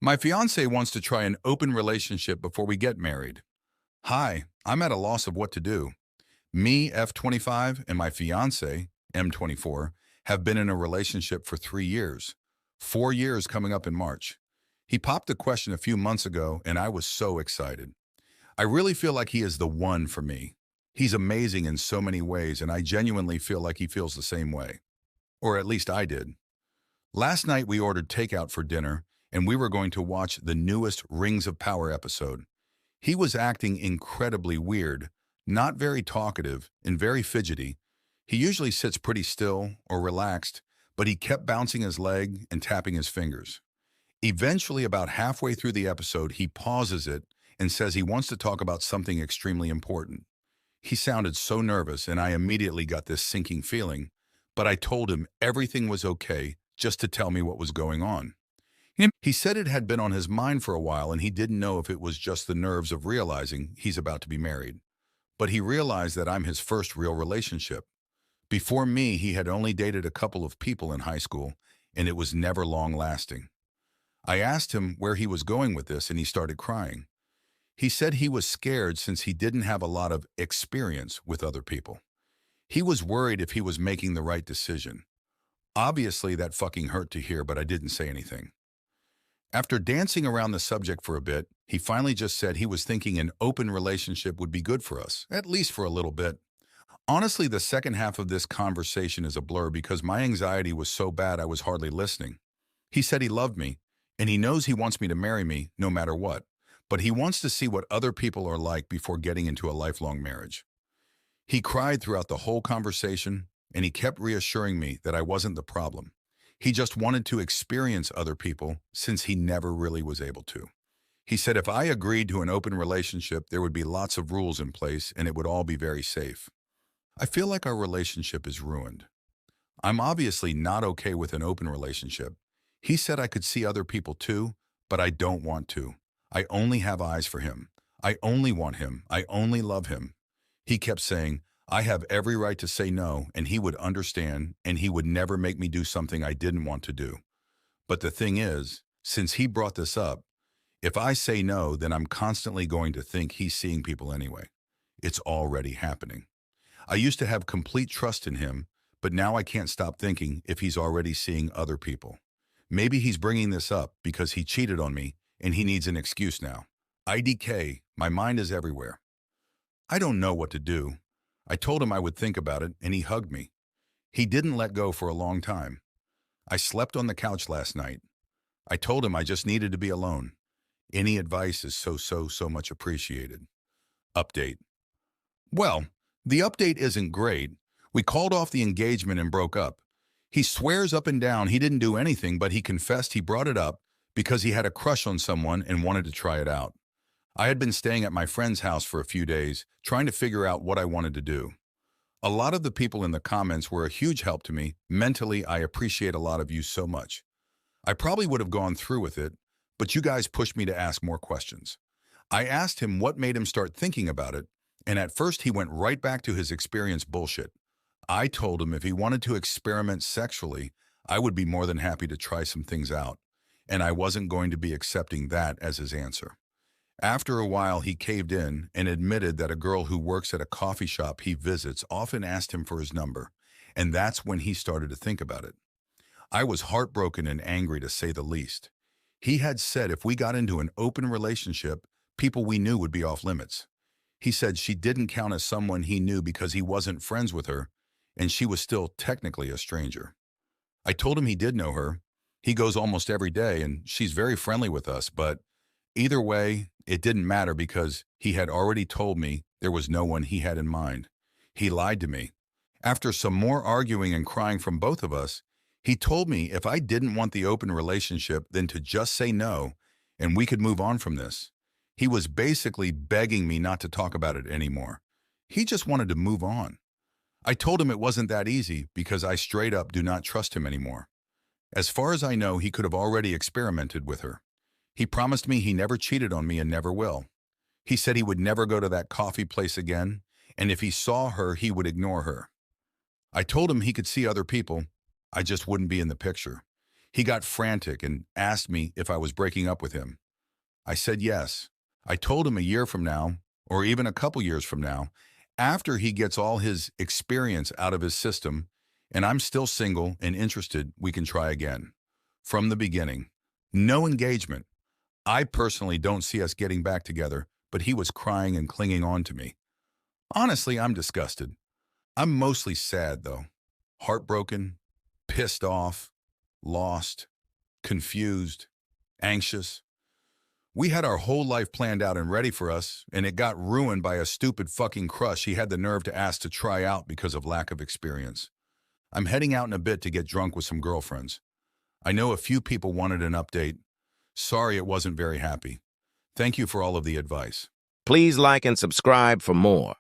My fiance wants to try an open relationship before we get married. Hi, I'm at a loss of what to do. Me, F25, and my fiance, M24, have been in a relationship for 3 years. 4 years coming up in March. He popped the question a few months ago, and I was so excited. I really feel like he is the one for me. He's amazing in so many ways, and I genuinely feel like he feels the same way. Or at least I did. Last night we ordered takeout for dinner, and we were going to watch the newest Rings of Power episode. He was acting incredibly weird, not very talkative, and very fidgety. He usually sits pretty still or relaxed, but he kept bouncing his leg and tapping his fingers. Eventually, about halfway through the episode, he pauses it and says he wants to talk about something extremely important. He sounded so nervous, and I immediately got this sinking feeling, but I told him everything was okay just to tell me what was going on. He said it had been on his mind for a while and he didn't know if it was just the nerves of realizing he's about to be married. But he realized that I'm his first real relationship. Before me, he had only dated a couple of people in high school, and it was never long lasting. I asked him where he was going with this and he started crying. He said he was scared since he didn't have a lot of experience with other people. He was worried if he was making the right decision. Obviously, that fucking hurt to hear, but I didn't say anything. After dancing around the subject for a bit, he finally just said he was thinking an open relationship would be good for us, at least for a little bit. Honestly, the second half of this conversation is a blur because my anxiety was so bad I was hardly listening. He said he loved me, and he knows he wants me to marry me no matter what, but he wants to see what other people are like before getting into a lifelong marriage. He cried throughout the whole conversation, and he kept reassuring me that I wasn't the problem. He just wanted to experience other people since he never really was able to. He said if I agreed to an open relationship, there would be lots of rules in place and it would all be very safe. I feel like our relationship is ruined. I'm obviously not okay with an open relationship. He said I could see other people too, but I don't want to. I only have eyes for him. I only want him. I only love him. He kept saying, I have every right to say no, and he would understand, and he would never make me do something I didn't want to do. But the thing is, since he brought this up, if I say no, then I'm constantly going to think he's seeing people anyway. It's already happening. I used to have complete trust in him, but now I can't stop thinking if he's already seeing other people. Maybe he's bringing this up because he cheated on me, and he needs an excuse now. IDK, my mind is everywhere. I don't know what to do. I told him I would think about it, and he hugged me. He didn't let go for a long time. I slept on the couch last night. I told him I just needed to be alone. Any advice is so much appreciated. Update. Well, the update isn't great. We called off the engagement and broke up. He swears up and down he didn't do anything, but he confessed he brought it up because he had a crush on someone and wanted to try it out. I had been staying at my friend's house for a few days, trying to figure out what I wanted to do. A lot of the people in the comments were a huge help to me. Mentally, I appreciate a lot of you so much. I probably would have gone through with it, but you guys pushed me to ask more questions. I asked him what made him start thinking about it, and at first he went right back to his experience bullshit. I told him if he wanted to experiment sexually, I would be more than happy to try some things out, and I wasn't going to be accepting that as his answer. After a while, he caved in and admitted that a girl who works at a coffee shop he visits often asked him for his number, and that's when he started to think about it. I was heartbroken and angry to say the least. He had said if we got into an open relationship, people we knew would be off limits. He said she didn't count as someone he knew because he wasn't friends with her, and she was still technically a stranger. I told him he did know her. He goes almost every day, and she's very friendly with us, but either way, it didn't matter because he had already told me there was no one he had in mind. He lied to me. After some more arguing and crying from both of us, he told me if I didn't want the open relationship, then to just say no, and we could move on from this. He was basically begging me not to talk about it anymore. He just wanted to move on. I told him it wasn't that easy because I straight up do not trust him anymore. As far as I know, he could have already experimented with her. He promised me he never cheated on me and never will. He said he would never go to that coffee place again, and if he saw her, he would ignore her. I told him he could see other people. I just wouldn't be in the picture. He got frantic and asked me if I was breaking up with him. I said yes. I told him a year from now, or even a couple years from now, after he gets all his experience out of his system, and I'm still single and interested, we can try again. From the beginning. No engagement. I personally don't see us getting back together, but he was crying and clinging on to me. Honestly, I'm disgusted. I'm mostly sad, though. Heartbroken, pissed off, lost, confused, anxious. We had our whole life planned out and ready for us, and it got ruined by a stupid fucking crush he had the nerve to ask to try out because of lack of experience. I'm heading out in a bit to get drunk with some girlfriends. I know a few people wanted an update. Sorry it wasn't very happy. Thank you for all of the advice. Please like and subscribe for more.